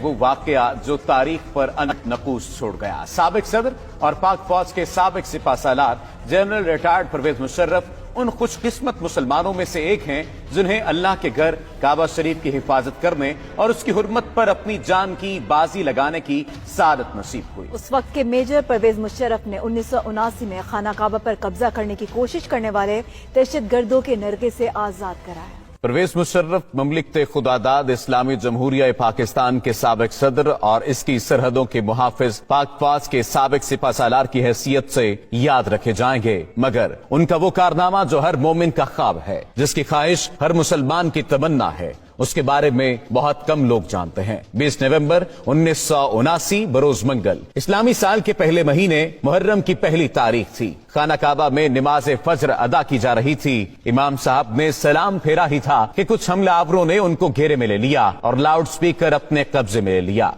وہ واقعہ جو تاریخ پر نقوش چھوڑ گیا۔ سابق صدر اور پاک فوج کے سابق سپہ سالار جنرل ریٹائرڈ پرویز مشرف ان خوش قسمت مسلمانوں میں سے ایک ہیں جنہیں اللہ کے گھر کعبہ شریف کی حفاظت کرنے اور اس کی حرمت پر اپنی جان کی بازی لگانے کی سعادت نصیب ہوئی۔ اس وقت کے میجر پرویز مشرف نے 1979 میں خانہ کعبہ پر قبضہ کرنے کی کوشش کرنے والے دہشت گردوں کے نرغے سے آزاد کرایا۔ پرویز مشرف مملکت خداداد اسلامی جمہوریہ پاکستان کے سابق صدر اور اس کی سرحدوں کے محافظ پاک فوج کے سابق سپہ سالار کی حیثیت سے یاد رکھے جائیں گے، مگر ان کا وہ کارنامہ جو ہر مومن کا خواب ہے، جس کی خواہش ہر مسلمان کی تمنا ہے، اس کے بارے میں بہت کم لوگ جانتے ہیں۔ 20 نومبر 1979 بروز منگل اسلامی سال کے پہلے مہینے محرم کی پہلی تاریخ تھی۔ خانہ کعبہ میں نماز فجر ادا کی جا رہی تھی۔ امام صاحب نے سلام پھیرا ہی تھا کہ کچھ حملہ آوروں نے ان کو گھیرے میں لے لیا اور لاؤڈ سپیکر اپنے قبضے میں لے لیا۔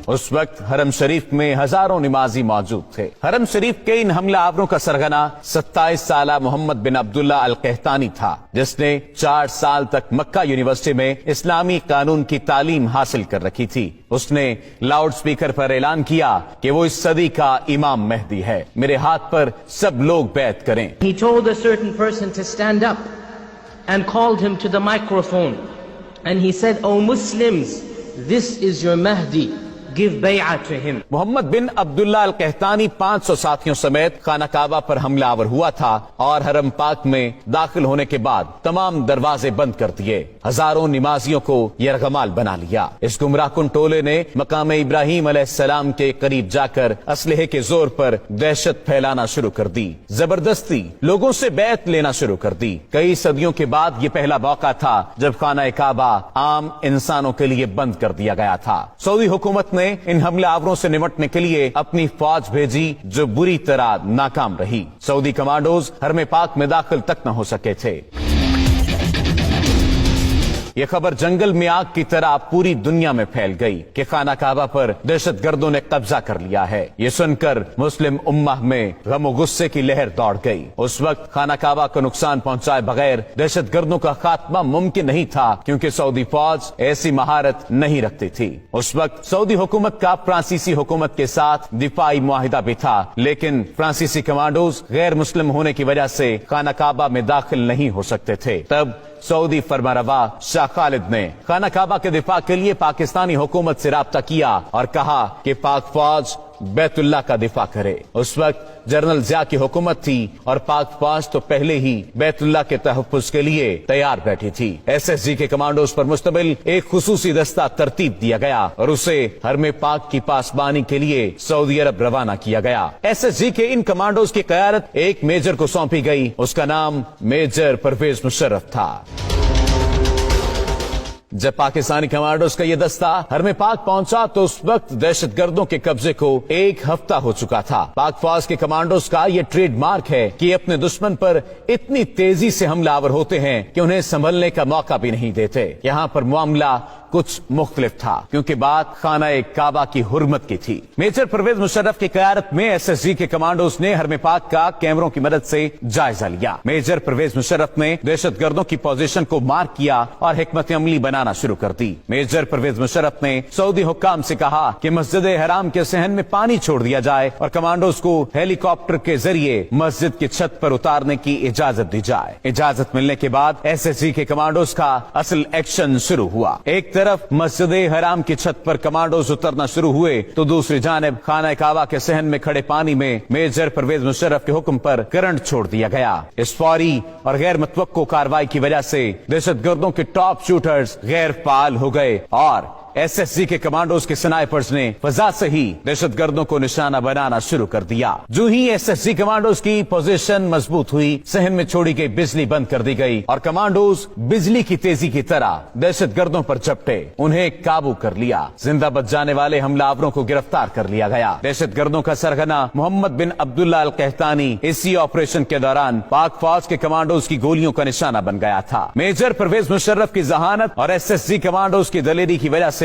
اس وقت حرم شریف میں ہزاروں نمازی موجود تھے۔ حرم شریف کے ان حملہ آوروں کا سرغنہ 27 سالہ محمد بن عبداللہ القحطانی تھا، جس نے 4 سال تک مکہ یونیورسٹی میں اسلامی قانون کی تعلیم حاصل کر رکھی تھی۔ اس نے لاؤڈ سپیکر پر اعلان کیا کہ وہ اس صدی کا امام مہدی ہے، میرے ہاتھ پر سب لوگ بیعت کریں۔ He told a certain person to stand up and called him to the microphone and he said, "O Muslims, this is your Mahdi. Give bay'ah to him." Muhammad bin Abdullah Al Qahtani 500 ساتھیوں سمیت خانہ کعبہ پر حملہ آور ہوا تھا اور حرم پاک میں داخل ہونے کے بعد تمام دروازے بند کر دیے۔ ہزاروں نمازیوں کو یرغمال بنا لیا۔ اس گمراہ کن ٹولے نے مقام ابراہیم علیہ السلام کے قریب جا کر اسلحے کے زور پر دہشت پھیلانا شروع کر دی، زبردستی لوگوں سے بیعت لینا شروع کر دی۔ کئی صدیوں کے بعد یہ پہلا موقع تھا جب خانہ کعبہ عام انسانوں کے لیے بند کر دیا گیا تھا۔ سعودی حکومت نے ان حملہ آوروں سے نمٹنے کے لیے اپنی فوج بھیجی جو بری طرح ناکام رہی۔ سعودی کمانڈوز حرم پاک میں داخل تک نہ ہو سکے تھے۔ یہ خبر جنگل میں آگ کی طرح پوری دنیا میں پھیل گئی کہ خانہ کعبہ پر دہشت گردوں نے قبضہ کر لیا ہے۔ یہ سن کر مسلم امہ میں غم و غصے کی لہر دوڑ گئی۔ اس وقت خانہ کعبہ کو نقصان پہنچائے بغیر دہشت گردوں کا خاتمہ ممکن نہیں تھا، کیونکہ سعودی فوج ایسی مہارت نہیں رکھتی تھی۔ اس وقت سعودی حکومت کا فرانسیسی حکومت کے ساتھ دفاعی معاہدہ بھی تھا، لیکن فرانسیسی کمانڈوز غیر مسلم ہونے کی وجہ سے خانہ کعبہ میں داخل نہیں ہو سکتے تھے۔ تب سعودی فرمانروا شاہ خالد نے خانہ کعبہ کے دفاع کے لیے پاکستانی حکومت سے رابطہ کیا اور کہا کہ پاک فوج بیت اللہ کا دفاع کرے۔ اس وقت جنرل ضیاء کی حکومت تھی اور پاک فوج تو پہلے ہی بیت اللہ کے تحفظ کے لیے تیار بیٹھی تھی۔ SSG کے کمانڈوز پر مشتمل ایک خصوصی دستہ ترتیب دیا گیا اور اسے حرم پاک کی پاسبانی کے لیے سعودی عرب روانہ کیا گیا۔ SSG کے ان کمانڈوز کی قیادت ایک میجر کو سونپی گئی، اس کا نام میجر پرویز مشرف تھا۔ جب پاکستانی کمانڈوز کا یہ دستہ حرم پاک پہنچا تو اس وقت دہشت گردوں کے قبضے کو 1 ہفتہ ہو چکا تھا۔ پاک فوج کے کمانڈوز کا یہ ٹریڈ مارک ہے کہ اپنے دشمن پر اتنی تیزی سے حملہ آور ہوتے ہیں کہ انہیں سنبھلنے کا موقع بھی نہیں دیتے۔ یہاں پر معاملہ کچھ مختلف تھا، کیونکہ بات خانہ کعبہ کی حرمت کی تھی۔ میجر پرویز مشرف کی قیادت میں SSG کے کمانڈوز نے حرم پاک کا کیمروں کی مدد سے جائزہ لیا۔ میجر پرویز مشرف نے دہشت گردوں کی پوزیشن کو مارک کیا اور حکمت عملی بنانا شروع کر دی۔ میجر پرویز مشرف نے سعودی حکام سے کہا کہ مسجد حرام کے صحن میں پانی چھوڑ دیا جائے اور کمانڈوز کو ہیلی کاپٹر کے ذریعے مسجد کی چھت پر اتارنے کی اجازت دی جائے۔ اجازت ملنے کے بعد SSG کے کمانڈوز کا اصل ایکشن شروع ہوا۔ ایک طرف مسجد حرام کی چھت پر کمانڈوز اترنا شروع ہوئے تو دوسری جانب خانہ کعبہ کے صحن میں کھڑے پانی میں میجر پرویز مشرف کے حکم پر کرنٹ چھوڑ دیا گیا۔ اس فوری اور غیر متوقع کارروائی کی وجہ سے دہشت گردوں کے ٹاپ شوٹرز غیر فعال ہو گئے اور SSG کے کمانڈوز کے سنائپرز نے فضا سے ہی دہشت گردوں کو نشانہ بنانا شروع کر دیا۔ جو ہی SSG کمانڈوز کی پوزیشن مضبوط ہوئی، صحن میں چھوڑی گئی بجلی بند کر دی گئی اور کمانڈوز بجلی کی تیزی کی طرح دہشت گردوں پر جھپٹے، انہیں قابو کر لیا۔ زندہ بچ جانے والے حملہ آوروں کو گرفتار کر لیا گیا۔ دہشت گردوں کا سرغنہ محمد بن عبداللہ القحطانی اسی آپریشن کے دوران پاک فوج کے کمانڈوز کی گولیوں کا نشانہ بن گیا تھا۔ میجر پرویز مشرف کی ذہانت اور SSG کمانڈوز کی دلیری کی وجہ سے